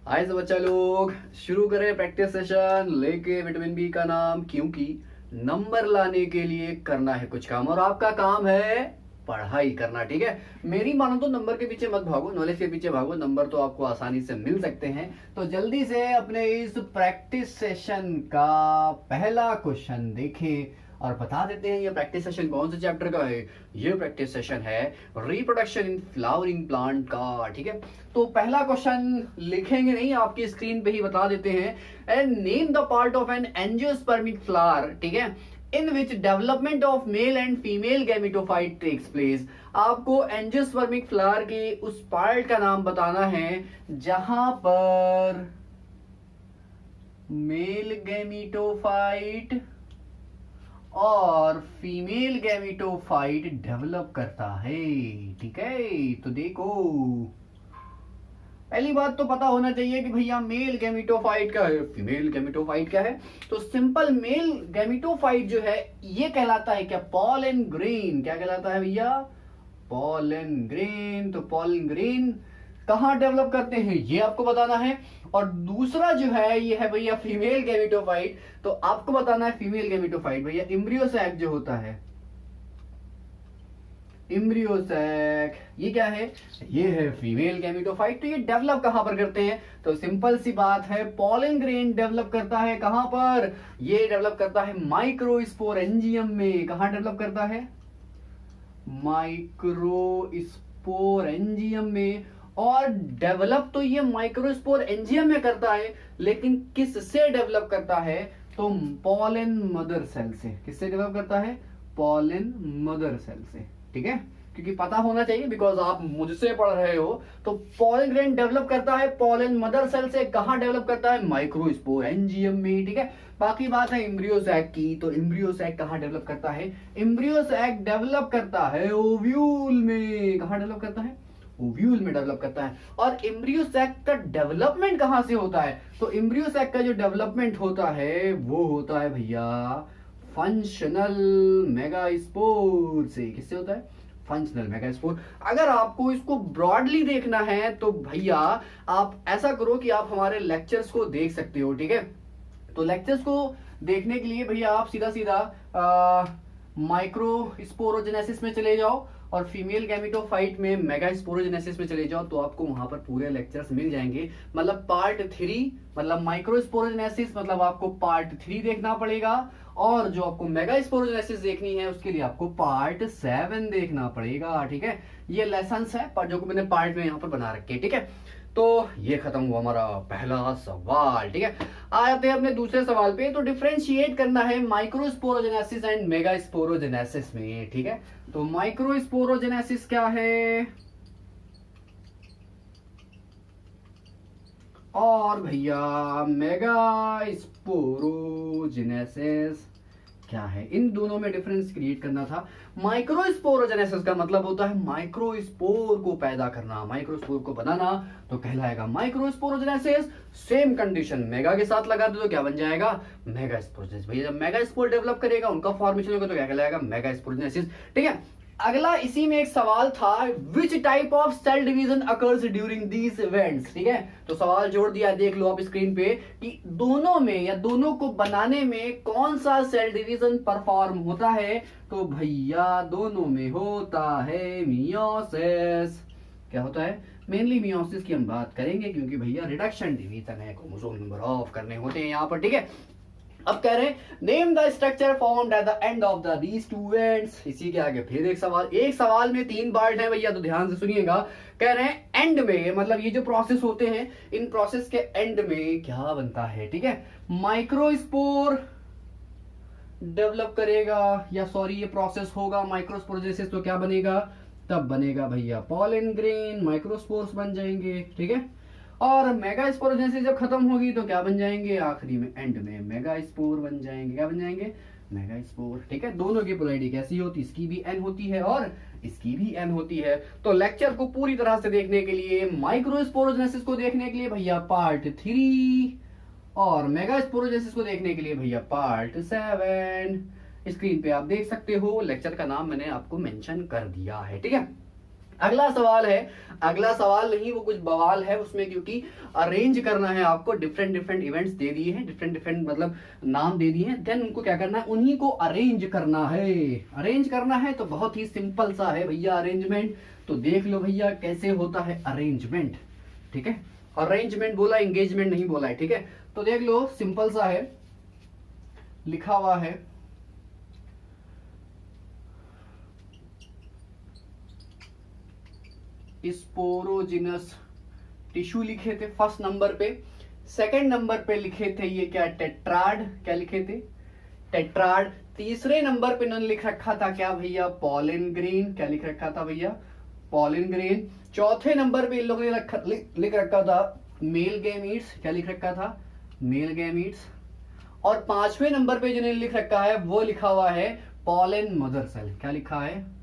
आइए तो बच्चा लोग शुरू करें प्रैक्टिस सेशन लेके विटामिन बी का नाम, क्योंकि नंबर लाने के लिए करना है कुछ काम और आपका काम है पढ़ाई करना। ठीक है, मेरी मानो तो नंबर के पीछे मत भागो, नॉलेज के पीछे भागो। नंबर तो आपको आसानी से मिल सकते हैं। तो जल्दी से अपने इस प्रैक्टिस सेशन का पहला क्वेश्चन देखें और बता देते हैं ये प्रैक्टिस सेशन कौन से चैप्टर का है। ये प्रैक्टिस सेशन है रिप्रोडक्शन इन फ्लावरिंग प्लांट का। ठीक है, तो पहला क्वेश्चन लिखेंगे नहीं, आपकी स्क्रीन पे ही बता देते हैं। And name the part of an angiospermic flower, ठीक है, in which development of male and female gametophyte takes place. आपको एंजियोस्पर्मिक फ्लावर के उस पार्ट का नाम बताना है जहां पर मेल गैमेटोफाइट और फीमेल गैमेटोफाइट डेवलप करता है। ठीक है, तो देखो पहली बात तो पता होना चाहिए कि भैया मेल गैमेटोफाइट क्या है, फीमेल गैमेटोफाइट क्या है। तो सिंपल मेल गैमेटोफाइट जो है ये कहलाता है क्या, पॉलन ग्रेन। क्या कहलाता है भैया, पॉलन ग्रेन। तो पॉलन ग्रेन कहां डेवलप करते हैं ये आपको बताना है। और दूसरा जो है ये है भैया फीमेल गैमेटोफाइट। तो आपको बताना है फीमेल गैमेटोफाइट भैया एम्ब्रियो सैक जो होता है, एम्ब्रियो सैक ये क्या है, ये है फीमेल गैमेटोफाइट। तो ये डेवलप कहां पर करते हैं, तो सिंपल सी बात है पॉलन ग्रेन डेवलप करता है कहां पर, ये डेवलप करता है माइक्रोस्पोरेंजियम में। कहां डेवलप करता है, माइक्रोस्पोरेंजियम में। और डेवलप तो ये माइक्रोस्पोरेंजियम में करता है, लेकिन किससे डेवलप करता है, तो पॉलन मदर सेल से। किससे डेवलप करता है, पॉलन मदर सेल से। ठीक है, क्योंकि पता होना चाहिए बिकॉज आप मुझसे पढ़ रहे हो। तो पॉलन ग्रेन डेवलप करता है पॉलन मदर सेल से। कहां डेवलप करता है, माइक्रोस्पोरेंजियम में। ठीक है, बाकी बात है एम्ब्रियो सैक की। तो एम्ब्रियो सैक कहां डेवलप करता है, एम्ब्रियो सैक डेवलप करता है ओव्यूल में। कहां डेवलप करता है, ओव्यूल में डेवलप करता है। और एम्ब्रियो सैक का डेवलपमेंट कहां से होता है, तो एम्ब्रियो सैक का जो डेवलपमेंट होता है वो होता है भैया फंक्शनल मेगास्पोर से। किससे होता है, फंक्शनल मेगास्पोर। अगर आपको इसको ब्रॉडली देखना है तो भैया आप ऐसा करो कि आप हमारे लेक्चर्स को देख सकते हो। ठीक है, तो लेक्चर्स को देखने के लिए भैया आप सीधा सीधा माइक्रोस्पोरोजेनेसिस में चले जाओ और फीमेल गैमेटोफाइट में मेगास्पोरोजेनेसिस में चले जाओ, तो आपको वहां पर पूरे लेक्चर्स मिल जाएंगे। मतलब पार्ट 3 मतलब माइक्रोस्पोरोजेनेसिस मतलब आपको पार्ट 3 देखना पड़ेगा, और जो आपको मेगास्पोरोजेनेसिस देखनी है उसके लिए आपको पार्ट 7 देखना पड़ेगा। ठीक है, ये लेसन्स है पर जो मैंने पार्ट में यहाँ पर बना रखे। ठीक है, तो ये खत्म हुआ हमारा पहला सवाल। ठीक है, आते हैं अपने दूसरे सवाल पे। तो डिफरेंशिएट करना है माइक्रोस्पोरोजेनेसिस एंड मेगास्पोरोजेनेसिस में। ठीक है, तो माइक्रोस्पोरोजेनेसिस क्या है और भैया मेगास्पोरोजेनेसिस क्या है, इन दोनों में डिफरेंस क्रिएट करना था। माइक्रोस्पोरोजेनेसिस का मतलब होता है माइक्रोस्पोर को पैदा करना, माइक्रोस्पोर को बनाना, तो कहलाएगा माइक्रोस्पोरोजेनेसिस। सेम कंडीशन मेगा के साथ लगा दो तो क्या बन जाएगा, मेगास्पोरोजेनेसिस। भैया जब मेगास्पोर डेवलप करेगा उनका फॉर्मेशन होगा तो क्या कहलाएगा, मेगास्पोरोजेनेसिस। ठीक है, अगला इसी में एक सवाल था, which type of cell division occurs during these events. ठीक है, तो सवाल जोड़ दिया, देख लो आप स्क्रीन पे कि दोनों में या दोनों को बनाने में कौन सा सेल डिवीजन परफॉर्म होता है। तो भैया दोनों में होता है मियोसिस। क्या होता है, मेनली मियोसिस की हम बात करेंगे क्योंकि भैया रिडक्शन डिवीजन है, क्रोमोसोम नंबर ऑफ करने होते हैं यहाँ पर। ठीक है, अब कह रहे हैं name the structure formed at the end of the these two ends. इसी के आगे फिर एक सवाल, एक सवाल में 3 पार्ट है भैया, तो ध्यान से सुनिएगा। कह रहे हैं एंड में मतलब ये जो प्रोसेस होते हैं इन प्रोसेस के एंड में क्या बनता है। ठीक है, माइक्रोस्पोर डेवलप करेगा, या सॉरी ये प्रोसेस होगा माइक्रोस्पोरोजेनेसिस, तो क्या बनेगा, तब बनेगा भैया पॉलन ग्रेन, माइक्रोस्पोर्स बन जाएंगे। ठीक है, और मेगास्पोरोजेनेसिस जब खत्म होगी तो क्या बन जाएंगे, आखिरी में एंड में मेगास्पोर बन जाएंगे। क्या बन जाएंगे, मेगास्पोर। ठीक है, दोनों की पोलैरिटी कैसी होती, इसकी भी एन होती है और इसकी भी एन होती है। तो लेक्चर को पूरी तरह से देखने के लिए, माइक्रोस्पोरोजेनेसिस को देखने के लिए भैया पार्ट 3 और मेगास्पोरोजेनेसिस को देखने के लिए भैया पार्ट 7 स्क्रीन पे आप देख सकते हो। लेक्चर का नाम मैंने आपको मेंशन कर दिया है। ठीक है, अगला सवाल है, अगला सवाल नहीं वो कुछ बवाल है उसमें, क्योंकि अरेंज करना है आपको। डिफरेंट डिफरेंट इवेंट्स दे दिए हैं, डिफरेंट डिफरेंट मतलब नाम दे दिए हैं, देन उनको क्या करना है, उन्हीं को अरेंज करना है। अरेंज करना है तो बहुत ही सिंपल सा है भैया अरेंजमेंट। तो देख लो भैया कैसे होता है अरेंजमेंट, ठीक है। अरेंजमेंट बोला, एंगेजमेंट नहीं बोला है, ठीक है। तो देख लो सिंपल सा है, लिखा हुआ है स्पोरोजिनस टिश्यू लिखे थे फर्स्ट नंबर पे। सेकंड नंबर पे लिखे थे ये क्या, टेट्राड, क्या लिखे थे, टेट्राड। तीसरे नंबर पे इन्होंने लिख रखा था क्या भैया, पॉलन ग्रेन, क्या लिख रखा था भैया, पॉलन ग्रेन। चौथे नंबर पे इन लोगों ने लिख रखा था मेल गैमीट्स, क्या लिख रखा था, मेल गैमीट्स। और पांचवें नंबर पे जिन्होंने लिख रखा है वो लिखा हुआ है पॉलन मदर सेल, क्या लिखा है,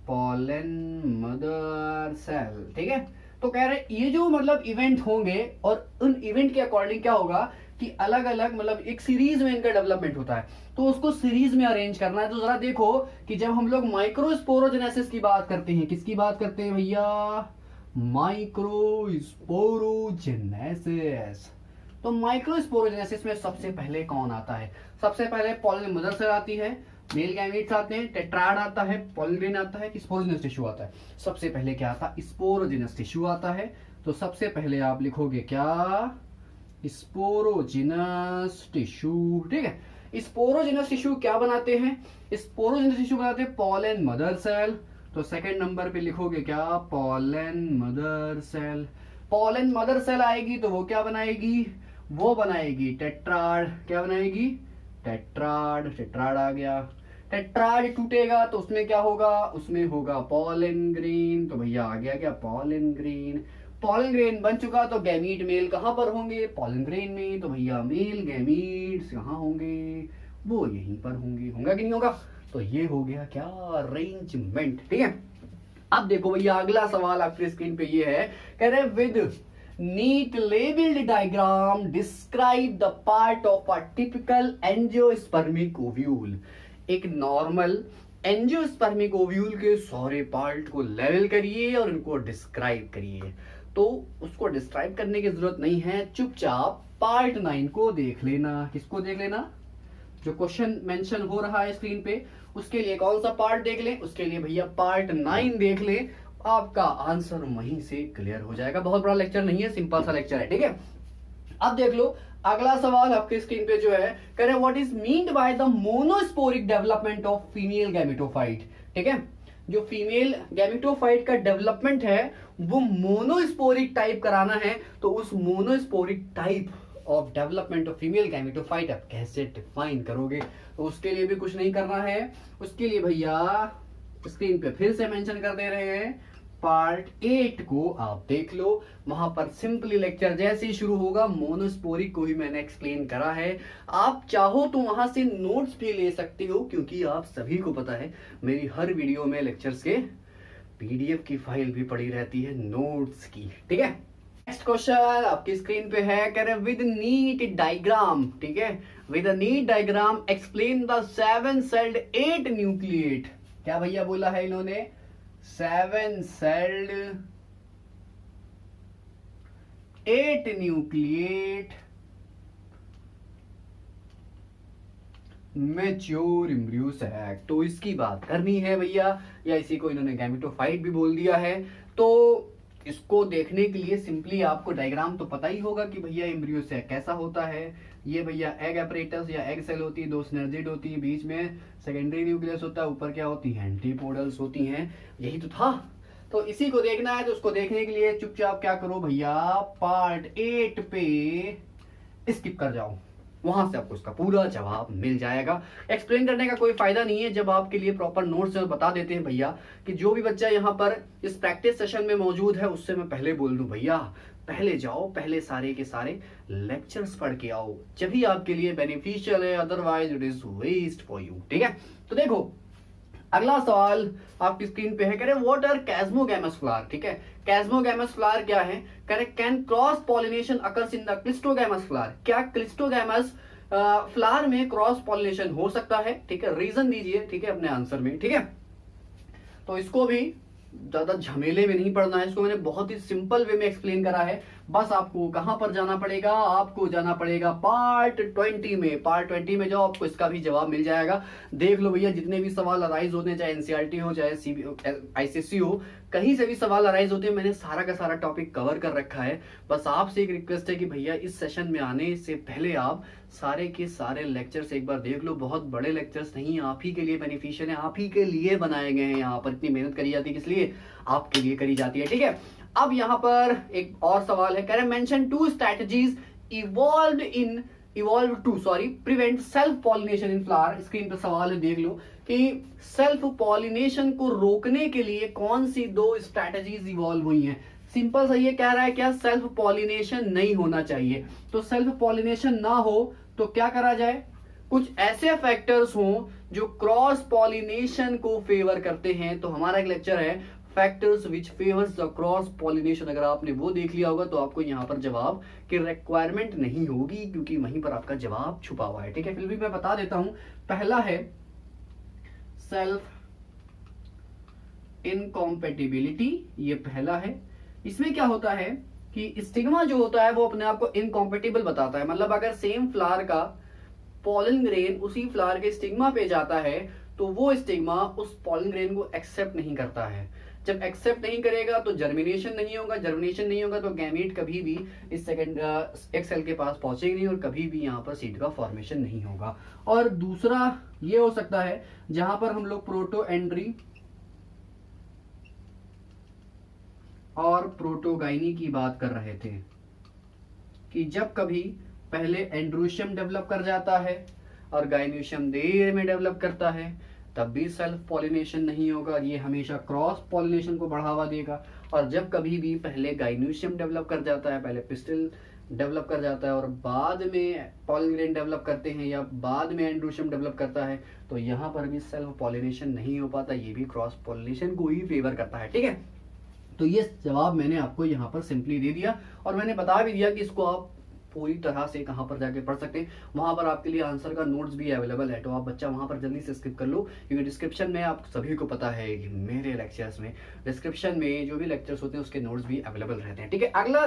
पॉलन मदर सेल, ठीक है। तो कह रहे ये जो मतलब इवेंट होंगे और उन इवेंट के अकॉर्डिंग क्या होगा कि अलग अलग मतलब एक सीरीज में इनका डेवलपमेंट होता है, तो उसको सीरीज में अरेंज करना है। तो जरा देखो कि जब हम लोग माइक्रोस्पोरोजेनेसिस की बात करते हैं, किसकी बात करते हैं भैया, माइक्रोस्पोरोजेनेसिस। तो माइक्रोस्पोरोजेनेसिस में सबसे पहले कौन आता है, सबसे पहले पॉलन मदर सेल आती है, मेल गैमीट्स आते हैं, टेट्राड आता है, पॉलन ग्रेन आता है, कि स्पोरोजिनस टिश्यू आता है। सबसे पहले क्या आता है, स्पोरोजिनस टिश्यू आता है। तो सबसे पहले आप लिखोगे क्या, स्पोरोजिनस टिश्यू, ठीक है। स्पोरोजिनस टिश्यू क्या बनाते हैं, स्पोरोजिनस टिश्यू बनाते हैं पॉलन मदर सेल। तो सेकंड नंबर पे लिखोगे क्या, pollen mother cell. Pollen mother cell आएगी तो वो क्या बनाएगी, वो बनाएगी टेट्राड, क्या बनाएगी, टेट्राड, टेट्राड आ गया। टेट्राड टूटेगा तो उसमें क्या होगा, उसमें होगा पॉलन ग्रेन। तो भैया आ गया क्या, पॉलन ग्रेन। पॉलन ग्रेन बन चुका तो गैमीट मेल कहां पर होंगे, पॉलन ग्रेन में। तो भैया मेल गैमीट्स कहां होंगे, वो यहीं पर होंगे, होगा कि नहीं होगा। तो ये हो गया क्या, अरेंजमेंट, ठीक है। अब देखो भैया अगला सवाल आपके स्क्रीन पे ये है, कह रहे with neat labeled diagram describe the part of a typical angiospermic ovule। एक नॉर्मल एंजियोस्पर्मिक ओव्यूल के सारे पार्ट को लेवल करिए और इनको डिस्क्राइब करिए। तो उसको डिस्क्राइब करने की जरूरत नहीं है, चुपचाप पार्ट 9 को देख लेना। किसको देख लेना, जो क्वेश्चन मेंशन हो रहा है स्क्रीन पे, उसके लिए कौन सा पार्ट देख ले, उसके लिए भैया पार्ट 9 देख ले, आपका आंसर वहीं से क्लियर हो जाएगा। बहुत बड़ा लेक्चर नहीं है, सिंपल सा लेक्चर है, ठीक है। अब देख लो अगला सवाल आपके स्क्रीन पे जो है, कह रहे what is meant by the monosporic development of female gametophyte, ठीक है। जो फीमेल गैमेटोफाइट का डेवलपमेंट है वो मोनोस्पोरिक टाइप कराना है, तो उस monosporic type of development of female gametophyte आप कैसे डिफाइन करोगे। तो उसके लिए भी कुछ नहीं करना है, उसके लिए भैया स्क्रीन पे फिर से मेंशन कर दे रहे हैं, पार्ट 8 को आप देख लो, वहां पर सिंपली लेक्चर जैसे ही शुरू होगा मोनोस्पोरिक को ही मैंने एक्सप्लेन करा है। आप चाहो तो वहां से नोट्स भी ले सकते हो, क्योंकि आप सभी को पता है मेरी हर वीडियो में लेक्चर्स के पीडीएफ की फाइल भी पड़ी रहती है नोट्स की, ठीक है। नेक्स्ट क्वेश्चन आपकी स्क्रीन पे है, कह रहे विद नीट डायग्राम, ठीक है, with a neat diagram explain the 7 celled 8 nucleate. क्या भैया बोला है इन्होंने, 7 celled 8 nucleate mature embryo sac. तो इसकी बात करनी है भैया, या इसी को इन्होंने गैमेटोफाइट भी बोल दिया है। तो इसको देखने के लिए सिंपली आपको डायग्राम तो पता ही होगा कि भैया एम्ब्रियो सैक कैसा होता है। ये भैया एग एपरेटस या एग सेल होती है, 2 सिनर्जिड होती है, बीच में सेकेंडरी न्यूक्लियस होता है, ऊपर क्या होती है, एंटीपोडल्स होती हैं। यही तो था, तो इसी को देखना है। तो उसको देखने के लिए चुपचाप क्या करो भैया, पार्ट 8 पे स्किप कर जाओ, वहां से आपको इसका पूरा जवाब मिल जाएगा। एक्सप्लेन करने का कोई फायदा नहीं है जब आपके लिए प्रॉपर नोट्स बता देते हैं भैया, कि जो भी बच्चा यहाँ पर इस प्रैक्टिस सेशन में मौजूद है उससे मैं पहले बोल दूं भैया पहले जाओ, पहले सारे के सारे लेक्चर्स पढ़ के आओ, जब आपके लिए बेनिफिशियल है, otherwise it is waste for you, ठीक है। तो देखो अगला सवाल आपकी स्क्रीन पे है, कह रहे व्हाट आर कैस्मोगैमस फ्लावर, ठीक है। कैस्मोगैमस फ्लावर क्या है, कह रहे can cross pollination occurs in the cleistogamous flower. क्या क्लिस्टोगैमस फ्लावर में क्रॉस पॉलिनेशन हो सकता है, ठीक है। रीजन दीजिए, ठीक है, अपने आंसर में, ठीक है। तो इसको भी ज्यादा झमेले में नहीं पड़ना है, इसको मैंने बहुत ही सिंपल वे में एक्सप्लेन करा है। बस आपको कहां पर जाना पड़ेगा, आपको जाना पड़ेगा पार्ट 20 में। पार्ट 20 में जाओ, आपको इसका भी जवाब मिल जाएगा। देख लो भैया, जितने भी सवाल अराइज होते हैं, चाहे एनसीईआरटी हो चाहे आईसीएसई हो, कहीं से भी सवाल अराइज होते हैं, मैंने सारा का सारा टॉपिक कवर कर रखा है। बस आपसे एक रिक्वेस्ट है कि भैया इस सेशन में आने से पहले आप सारे के सारे लेक्चर्स एक बार देख लो। बहुत बड़े लेक्चर्स नहीं, आप ही के लिए बेनिफिशियल है, आप ही के लिए बनाए गए हैं। यहाँ पर इतनी मेहनत करी जाती है, किस लिए? आपके लिए करी जाती है, ठीक है। अब यहाँ पर एक और सवाल है, कह रहे mention 2 strategies evolved to prevent self pollination in flower. Screen पर सवाल है, देख लो कि सेल्फ पॉलिनेशन को रोकने के लिए कौन सी 2 स्ट्रेटजीज इवॉल्व हुई हैं। सिंपल सा ये कह रहा है क्या, सेल्फ पॉलिनेशन नहीं होना चाहिए। तो सेल्फ पॉलिनेशन ना हो तो क्या करा जाए, कुछ ऐसे फैक्टर्स हों जो क्रॉस पॉलिनेशन को फेवर करते हैं। तो हमारा एक लेक्चर है factors which favours the cross pollination, अगर आपने वो देख लिया होगा तो आपको यहाँ पर जवाब की रिक्वायरमेंट नहीं होगी, क्योंकि वहीं पर आपका जवाब छुपा हुआ है, ठीक है। फिर भी मैं बता देता हूं। पहला है सेल्फ इनकॉम्पेटिबिलिटी, ये पहला है। इसमें क्या होता है कि स्टिग्मा जो होता है वो अपने आप को इनकॉम्पेटिबल बताता है। मतलब अगर सेम फ्लावर का पॉलन ग्रेन उसी फ्लावर के स्टिग्मा पे जाता है तो वो स्टिग्मा उस पॉलन ग्रेन को एक्सेप्ट नहीं करता है। जब एक्सेप्ट नहीं करेगा तो जर्मिनेशन नहीं होगा, जर्मिनेशन नहीं होगा तो गैमीट कभी भी इस सेकंड एक सेल के पास पहुंचेगी नहीं और कभी भी यहाँ पर सीड का फॉर्मेशन नहीं होगा। और दूसरा ये हो सकता है जहां पर हम लोग प्रोटोएंड्री और प्रोटोगाइनी की बात कर रहे थे कि जब कभी पहले एंड्रोशियम डेवलप कर जाता है और गाइनोशियम देर में डेवलप करता है, तब भी सेल्फ पॉलिनेशन नहीं होगा, ये हमेशा क्रॉस पॉलिनेशन को बढ़ावा देगा। और जब कभी भी पहले गाइनोशियम डेवलप कर जाता है, पहले पिस्टिल डेवलप कर जाता है और बाद में पॉलन ग्रेन डेवलप करते हैं या बाद में एंड्रोशियम डेवलप करता है, तो यहाँ पर भी सेल्फ पॉलिनेशन नहीं हो पाता, ये भी क्रॉस पॉलिनेशन को ही फेवर करता है, ठीक है। तो ये जवाब मैंने आपको यहाँ पर सिंपली दे दिया और मैंने बता भी दिया कि इसको आप पूरी तरह से कहां पर जाके पढ़ सकते हैं। वहां पर आपके लिए आंसर का नोट्स भी अवेलेबल है, तो आप बच्चा वहां पर जल्दी से स्किप कर लो, क्योंकि डिस्क्रिप्शन में आप सभी को पता है कि मेरे लेक्चर्स में डिस्क्रिप्शन में जो भी लेक्चर्स होते हैं उसके नोट्स भी अवेलेबल रहते हैं, ठीक है। अगला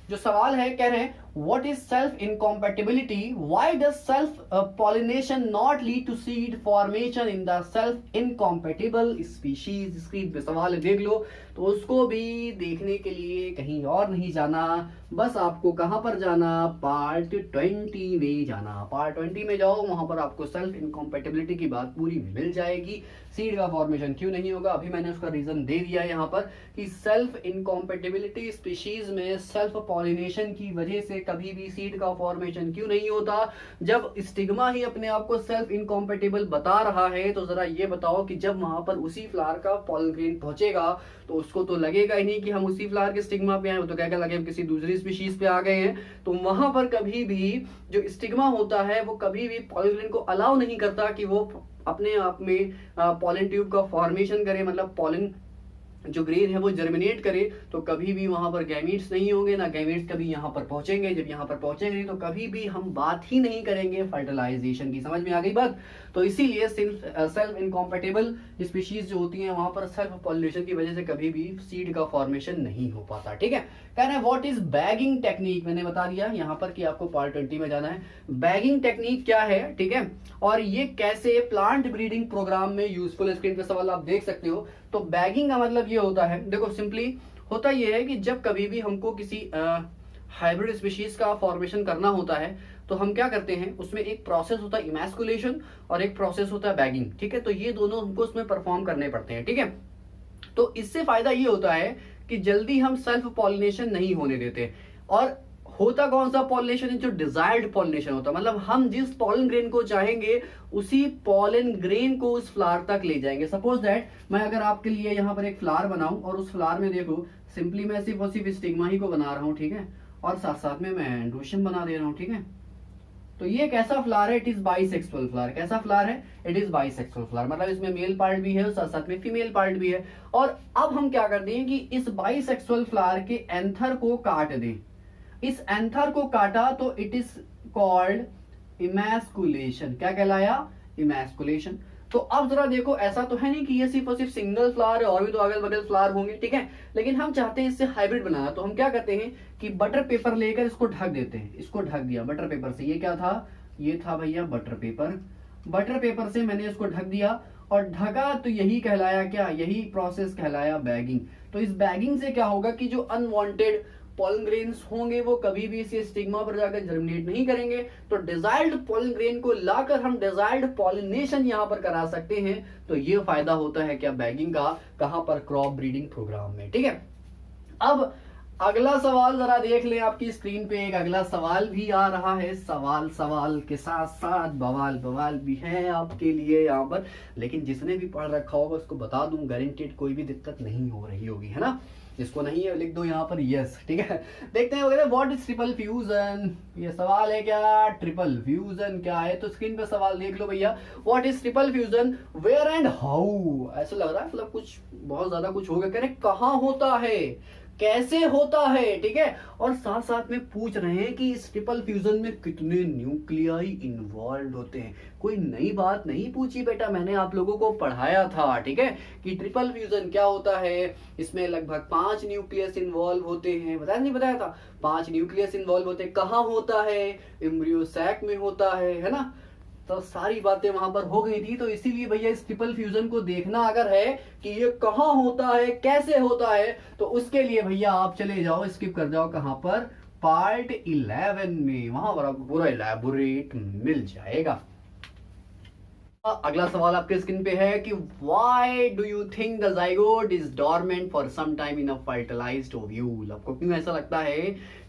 जो सवाल है, कह रहे हैं what is self incompatibility, why does self pollination not lead to seed formation in the self incompatible species. Screen पे सवाल है, देख लो। तो उसको भी देखने के लिए कहीं और नहीं जाना, बस आपको कहां पर जाना, पार्ट 20 में जाना। पार्ट 20 में जाओ, वहां पर आपको सेल्फ इनकॉम्पेटिबिलिटी की बात पूरी मिल जाएगी। सीड का फॉर्मेशन क्यों नहीं होगा, अभी मैंने उसका रीजन दे दिया यहाँ पर कि सेल्फ इनकॉम्पेटिबिलिटी स्पीशीज में सेल्फ पॉलिनेशन की वजह से कभी भी सीड का फॉर्मेशन क्यों नहीं होता। जब स्टिग्मा ही अपने आप को सेल्फ इनकॉम्पेटिबल बता रहा है, तो जरा ये बताओ कि जब वहां पर उसी फ्लावर का पॉलन ग्रेन पहुंचेगा तो उसको तो लगेगा ही नहीं कि हम उसी फ्लावर के स्टिग्मा पे आए, वो तो क्या लगे हम किसी दूसरी स्पीशीज पे आ गए हैं। तो वहां पर कभी भी जो स्टिग्मा होता है वो कभी भी पॉलन ग्रेन को अलाउ नहीं करता कि वो अपने आप में पॉलन ट्यूब का फॉर्मेशन करे, मतलब पॉलन जो ग्रेन है वो जर्मिनेट करे। तो कभी भी वहां पर गैमीट्स नहीं होंगे, ना गैमीट्स कभी यहाँ पर पहुंचेंगे। जब यहाँ पर पहुंचेंगे तो कभी भी हम बात ही नहीं करेंगे फर्टिलाइजेशन की। समझ में आ गई बात? तो इसीलिए सेल्फ इनकॉम्पेटिबल स्पीशीज जो होती हैं वहां पर सेल्फ पॉलिनेशन की वजह से कभी भी सीड का फॉर्मेशन नहीं हो पाता, ठीक है। कह रहे हैं व्हाट इज बैगिंग टेक्निक, मैंने बता दिया यहाँ पर कि आपको पार्ट 20 में जाना है। बैगिंग टेक्निक क्या है, ठीक है, और ये कैसे प्लांट ब्रीडिंग प्रोग्राम में यूजफुल। स्क्रीन पे सवाल आप देख सकते हो। तो बैगिंग का मतलब ये होता है, देखो सिंपली होता ये है कि जब कभी भी हमको किसी हाइब्रिड स्पीशीज का फॉर्मेशन करना होता है तो हम क्या करते हैं, उसमें एक प्रोसेस होता है इमैस्कुलेशन और एक प्रोसेस होता है बैगिंग, ठीक है। तो ये दोनों हमको उसमें परफॉर्म करने पड़ते हैं, ठीक है। तो इससे फायदा ये होता है कि जल्दी हम सेल्फ पॉलिनेशन नहीं होने देते। और होता कौन सा पॉलिनेशन है, जो डिजायर्ड पॉलिनेशन होता है, मतलब हम जिस पॉलन ग्रेन को चाहेंगे उसी पॉलन ग्रेन को उस फ्लावर तक ले जाएंगे। सपोज दैट मैं अगर आपके लिए यहाँ पर एक फ्लावर बनाऊं और उस फ्लावर में देखो सिंपली मैं सिर्फ और सिर्फ स्टिग्मा ही को बना रहा हूँ, ठीक है, और साथ साथ में मैं एंड्रोशियम बना दे रहा हूँ, ठीक है। तो ये कैसा फ्लावर है, इट इज बाइसेक्सुअल फ्लावर। कैसा फ्लावर है, इट इज बाइसेक्सुअल फ्लावर, मतलब इसमें मेल पार्ट भी है और साथ साथ में फीमेल पार्ट भी है। और अब हम क्या करते हैं कि इस बाइसेक्सुअल फ्लावर के एंथर को काट दें। इस एंथर को काटा तो इट इज कॉल्ड इमैस्कुलेशन। क्या कहलाया, इमैस्कुलेशन। तो अब जरा देखो, ऐसा तो है नहीं कि ये सिर्फ और सिर्फ सिंगल फ्लावर है, और भी तो अगल बगल फ्लावर होंगे, ठीक है, लेकिन हम चाहते हैं इससे हाइब्रिड बनाना। तो हम क्या करते हैं कि बटर पेपर लेकर इसको ढक देते हैं। इसको ढक दिया बटर पेपर से। ये क्या था, ये था भैया बटर पेपर। बटर पेपर से मैंने इसको ढक दिया और ढका, तो यही कहलाया क्या, यही प्रोसेस कहलाया बैगिंग। तो इस बैगिंग से क्या होगा कि जो अनवांटेड पॉलन ग्रेन्स होंगे वो कभी भी इस स्टिग्मा पर जाकर जर्मिनेट नहीं करेंगे। तो डिजायर्ड पॉलन ग्रेन को लाकर हम डिजायर्ड पॉलिनेशन यहां पर करा सकते हैं। तो ये फायदा होता है क्या, बैगिंग का, कहां पर, क्रॉप ब्रीडिंग प्रोग्राम में, ठीक है। अब अगला सवाल जरा देख लें, आपकी स्क्रीन पे एक अगला सवाल भी आ रहा है। सवाल के साथ साथ बवाल भी है आपके लिए यहाँ पर, लेकिन जिसने भी पढ़ रखा होगा उसको बता दूं, गारंटेड कोई भी दिक्कत नहीं हो रही होगी, है ना। जिसको नहीं है लिख दो यहाँ पर यस, ठीक है। देखते हैं वगैरह, व्हाट इज ट्रिपल फ्यूजन, ये सवाल है क्या, ट्रिपल फ्यूजन क्या है। तो स्क्रीन पे सवाल देख लो भैया, what is triple fusion, where and how. ऐसा लग रहा है मतलब कुछ बहुत ज्यादा कुछ होगा, कह रहे कहाँ होता है, कैसे होता है, ठीक है, और साथ साथ में पूछ रहे हैं कि इस ट्रिपल फ्यूजन में कितने न्यूक्लियाई इन्वॉल्व होते हैं। कोई नई बात नहीं पूछी बेटा, मैंने आप लोगों को पढ़ाया था, ठीक है, कि ट्रिपल फ्यूजन क्या होता है। इसमें लगभग 5 न्यूक्लियस इन्वॉल्व होते हैं, बताया नहीं, बताया था, 5 न्यूक्लियस इन्वॉल्व होते हैं। कहाँ होता है, एम्ब्रियो सैक में होता है ना। तो सारी बातें वहां पर हो गई थी। तो इसीलिए भैया इस ट्रिपल फ्यूजन को देखना अगर है कि ये कहाँ होता है, कैसे होता है, तो उसके लिए भैया आप चले जाओ, स्किप कर जाओ कहां पर, पार्ट 11 में, वहां पर आपको पूरा इलैबोरेट मिल जाएगा। अगला सवाल आपके स्क्रीन पे है कि why do you think the zygote is dormant for some time in a fertilized ovule. आपको क्यों ऐसा लगता है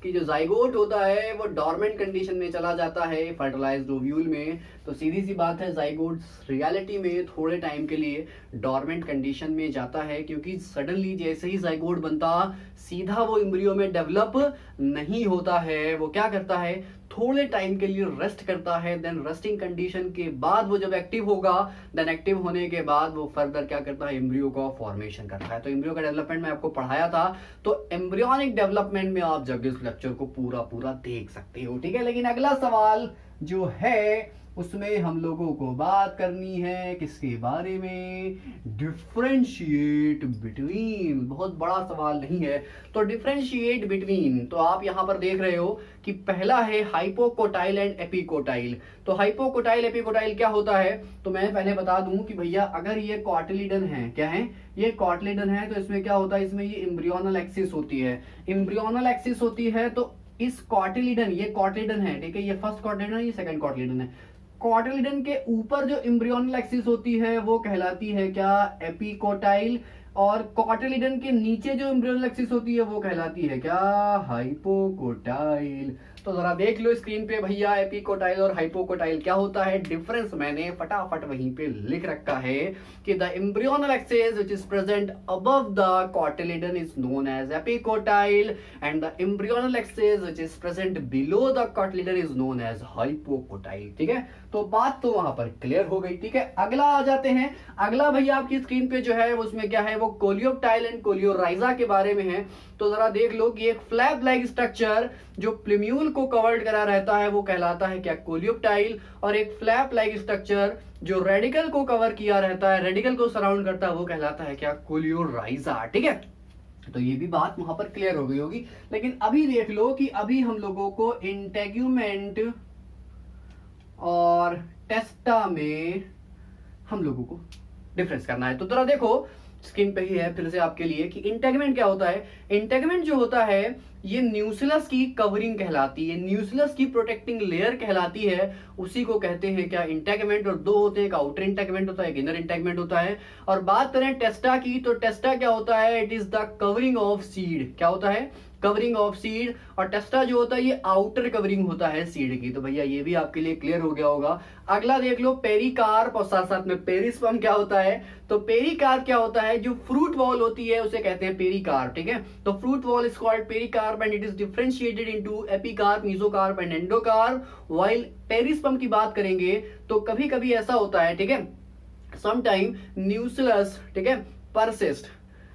कि जो जाइगोट होता है वो डॉर्मेंट कंडीशन में चला जाता है फर्टिलाइज्ड ओव्यूल में। तो सीधी सी बात है, जाइगोट रियलिटी में थोड़े टाइम के लिए डॉर्मेंट कंडीशन में जाता है, क्योंकि सडनली जैसे ही जाइगोट बनता सीधा वो एम्ब्रियो में डेवलप नहीं होता है। वो क्या करता है, थोड़े टाइम के लिए रेस्ट करता है, देन रेस्टिंग कंडीशन के बाद वो जब एक्टिव होगा, देन एक्टिव होने के बाद वो फर्दर क्या करता है, एम्ब्रियो का फॉर्मेशन करता है। तो एम्ब्रियो का डेवलपमेंट मैं आपको पढ़ाया था, तो एम्ब्रियोनिक डेवलपमेंट में आप जब इस लेक्चर को पूरा देख सकते हो, ठीक है। लेकिन अगला सवाल जो है उसमें हम लोगों को बात करनी है किसके बारे में, डिफरेंशिएट बिटवीन। बहुत बड़ा सवाल नहीं है, तो डिफरेंशिएट बिटवीन। तो आप यहां पर देख रहे हो कि पहला है हाइपोकोटाइल एंड एपिकोटाइल। तो हाइपोकोटाइल एपिकोटाइल क्या होता है, तो मैं पहले बता दूं कि भैया अगर ये कॉटिलिडन है, क्या है, ये कॉटिलिडन है, तो इसमें क्या होता है, इसमें ये एम्ब्रियोनल एक्सिस होती है। एम्ब्रियोनल एक्सिस होती है, तो इस कॉटिलिडन, ये कॉटिलिडन है, ठीक है, ये फर्स्ट कॉटिलिडन है, ये सेकंड कॉटिलिडन है। कॉटिलिडन के ऊपर जो एम्ब्रियोनल एक्सिस होती है वो कहलाती है क्या, एपिकोटाइल, और कॉटिलिडन के नीचे जो एम्ब्रियोनल एक्सिस होती है वो कहलाती है क्या, हाइपोकोटाइल। तो जरा देख लो स्क्रीन पे भैया, एपिकोटाइल और हाइपोकोटाइल क्या होता है, डिफरेंस मैंने फटाफट वहीं पे लिख रखा है कि the embryonal axis which is present above the cotyledon is known as epicotyl and the embryonal axis which is present below the cotyledon is known as hypocotyl, ठीक है। तो बात तो वहां पर क्लियर हो गई, ठीक है। अगला आ जाते हैं, अगला भैया आपकी स्क्रीन पे जो है उसमें क्या है, वो कोलियोप्टाइल एंड कोलियोराइजा के बारे में है। तो जरा देख लो कि एक फ्लैप लाइक स्ट्रक्चर जो प्लूम्यूल को कवर्ड करा रहता है वो कहलाता है क्या, कोलियोप्टाइल, और एक फ्लैप लाइक स्ट्रक्चर जो रेडिकल को कवर किया रहता है, रेडिकल को सराउंड करता है, वो कहलाता है क्या, कोलियोराइजा, ठीक है। तो ये भी बात वहां पर क्लियर हो गई होगी। लेकिन अभी देख लो कि अभी हम लोगों को इंटेग्यूमेंट और टेस्टा में हम लोगों को डिफरेंस करना है। तो जरा देखो स्क्रीन पे ही है फिर से आपके लिए कि इंटेगमेंट क्या होता है। इंटेगमेंट जो होता है ये न्यूक्लियस की कवरिंग कहलाती है, न्यूक्लियस की प्रोटेक्टिंग लेयर कहलाती है, उसी को कहते हैं क्या, इंटेगमेंट। और दो होते हैं, एक आउटर इंटेगमेंट होता है, एक इनर इंटेगमेंट होता है। और बात करें टेस्टा की, तो टेस्टा क्या होता है, it is the covering of seed. क्या होता है, कवरिंग ऑफ सीड। और टेस्टा जो होता है ये आउटर कवरिंग होता है सीड की। तो भैया ये भी आपके लिए क्लियर हो गया होगा। अगला देख लो पेरिकार्प और साथ साथ में पेरिस्पर्म क्या होता है। तो पेरिकार्प क्या होता है, जो फ्रूट वॉल होती है उसे कहते हैं पेरिकार्प, ठीक है। तो fruit wall is called pericarp and it is differentiated into epicarp, mesocarp and endocarp. While perisperm की बात करेंगे तो कभी कभी ऐसा होता है, ठीक है, समटाइम न्यूक्लियस, ठीक है, persist,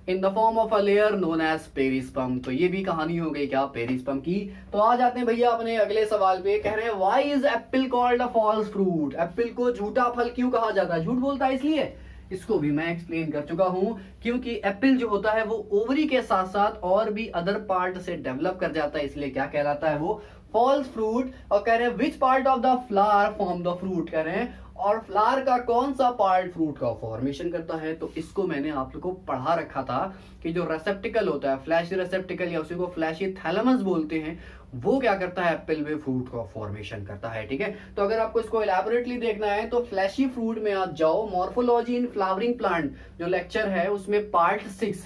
in the form of a layer known as perisperm. तो ये भी कहानी हो गई क्या, पेरिस्पर्म की। तो आ जाते हैं भैया अपने अगले सवाल पे। कह रहे हैं why is apple called a false fruit. Apple को झूठा फल क्यों कहा जाता है, झूठ बोलता है इसलिए। इसको भी मैं एक्सप्लेन कर चुका हूं, क्योंकि एप्पल जो होता है वो ओवरी के साथ साथ और भी अदर पार्ट से डेवलप कर जाता है, इसलिए क्या कहलाता है वो फॉल्स फ्रूट। और कह रहे हैं which part of the flower form the fruit, कह रहे हैं और फ्लावर का कौन सा पार्ट फ्रूट का फॉर्मेशन करता है। तो इसको मैंने आप लोगों को पढ़ा रखा था कि जो रेसेप्टिकल होता है, फ्लैशी रेसेप्टिकल या उसी को फ्लैशी थैलेमस बोलते हैं, वो क्या करता है एप्पल में फ्रूट का फॉर्मेशन करता है। ठीक है, तो अगर आपको इसको इलैबोरेटली देखना है तो फ्लैशी फ्रूट में आप जाओ, मॉर्फोलॉजी इन फ्लावरिंग प्लांट जो लेक्चर है उसमें पार्ट 6,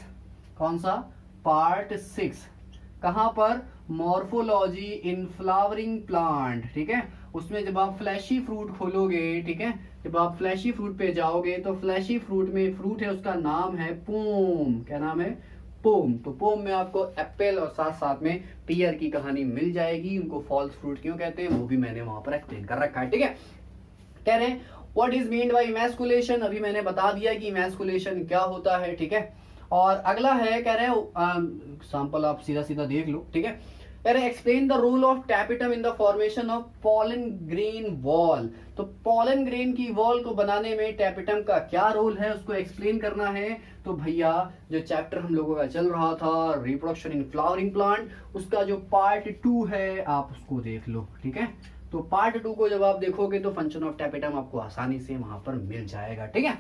कौन सा पार्ट 6, कहां पर, मॉर्फोलॉजी इन फ्लावरिंग प्लांट। ठीक है, उसमें जब आप फ्लैशी फ्रूट खोलोगे, ठीक है, जब आप फ्लैशी फ्रूट पे जाओगे तो फ्लैशी फ्रूट में फ्रूट है उसका नाम है पोम। क्या नाम है, पोम। तो पोम में आपको एप्पल और साथ साथ में पियर की कहानी मिल जाएगी। उनको फॉल्स फ्रूट क्यों कहते हैं वो भी मैंने वहां पर एक्सप्लेन कर रखा है। ठीक है, कह रहे हैं what is meant by emasculation. अभी मैंने बता दिया कि इमैस्कुलेशन क्या होता है। ठीक है, और अगला है कह रहे हैं सैंपल आप सीधा सीधा देख लो। ठीक है, कह रहे हैं explain the role of tapetum in the formation of pollen grain wall. तो पॉलन ग्रेन की वॉल को बनाने में टैपिटम का क्या रोल है उसको एक्सप्लेन करना है। तो भैया जो चैप्टर हम लोगों का चल रहा था रिप्रोडक्शन इन फ्लावरिंग प्लांट, उसका जो पार्ट 2 है आप उसको देख लो। ठीक है, तो पार्ट 2 को जब आप देखोगे तो फंक्शन ऑफ टैपिटम आपको आसानी से वहां पर मिल जाएगा। ठीक है,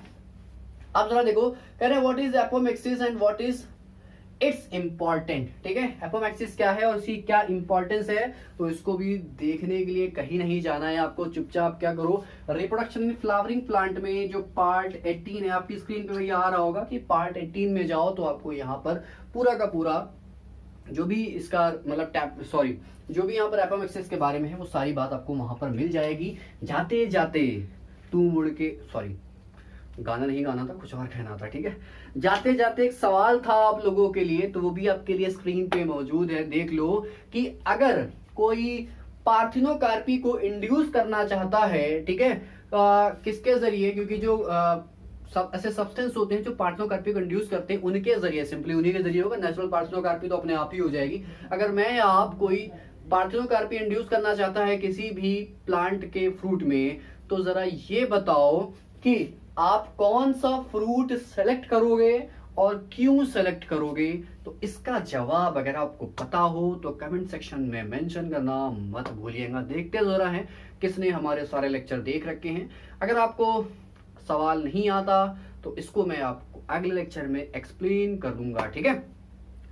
अब जरा देखो, कह रहे हैं what is apomixis and what is it's important. ठीक है, एपोमेक्सिस क्या है और इसकी क्या इंपॉर्टेंस है, तो इसको भी देखने के लिए कहीं नहीं जाना है आपको। चुपचाप क्या करो, रिप्रोडक्शन इन फ्लावरिंग प्लांट में जो पार्ट 18 है आपकी स्क्रीन पे भैया आ रहा होगा कि पार्ट 18 में जाओ तो आपको यहाँ पर पूरा का पूरा जो भी इसका मतलब जो भी यहाँ पर एपोमेक्सिस के बारे में है वो सारी बात आपको वहां पर मिल जाएगी। जाते जाते तू मुड़ के, गाना नहीं गाना था, कुछ और कहना था। ठीक है, जाते जाते एक सवाल था आप लोगों के लिए, तो वो भी आपके लिए स्क्रीन पे मौजूद है, देख लो कि अगर कोई पार्थिनोकार्पी को इंड्यूस करना चाहता है, ठीक है, किसके जरिए, क्योंकि जो सब ऐसे सब्सटेंस होते हैं जो पार्थिनोकार्पी को इंड्यूस करते हैं उनके जरिए, सिंपली उन्हीं के जरिए होगा। नेचुरल पार्थिनोकार्पी तो अपने आप ही हो जाएगी। अगर मैं या आप कोई पार्थिनोकार्पी इंड्यूस करना चाहता है किसी भी प्लांट के फ्रूट में, तो जरा ये बताओ कि आप कौन सा फ्रूट सेलेक्ट करोगे और क्यों सेलेक्ट करोगे। तो इसका जवाब अगर आपको पता हो तो कमेंट सेक्शन में मेंशन करना मत भूलिएगा। देखते जरा हैं किसने हमारे सारे लेक्चर देख रखे हैं। अगर आपको सवाल नहीं आता तो इसको मैं आपको अगले लेक्चर में एक्सप्लेन कर दूंगा। ठीक है,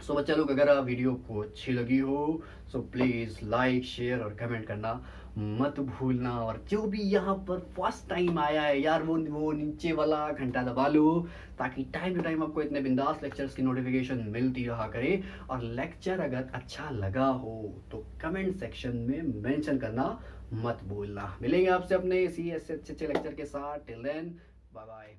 सो बच्चा लोग अगर वीडियो को अच्छी लगी हो सो प्लीज लाइक शेयर और कमेंट करना मत भूलना। और जो भी यहाँ पर फर्स्ट टाइम आया है यार वो नीचे वाला घंटा दबा लो ताकि टाइम टू टाइम आपको इतने बिंदास लेक्चर्स की नोटिफिकेशन मिलती रहा करे। और लेक्चर अगर अच्छा लगा हो तो कमेंट सेक्शन में मेंशन करना मत भूलना। मिलेंगे आपसे अपने इसी ऐसे अच्छे लेक्चर के साथ। Till then bye bye.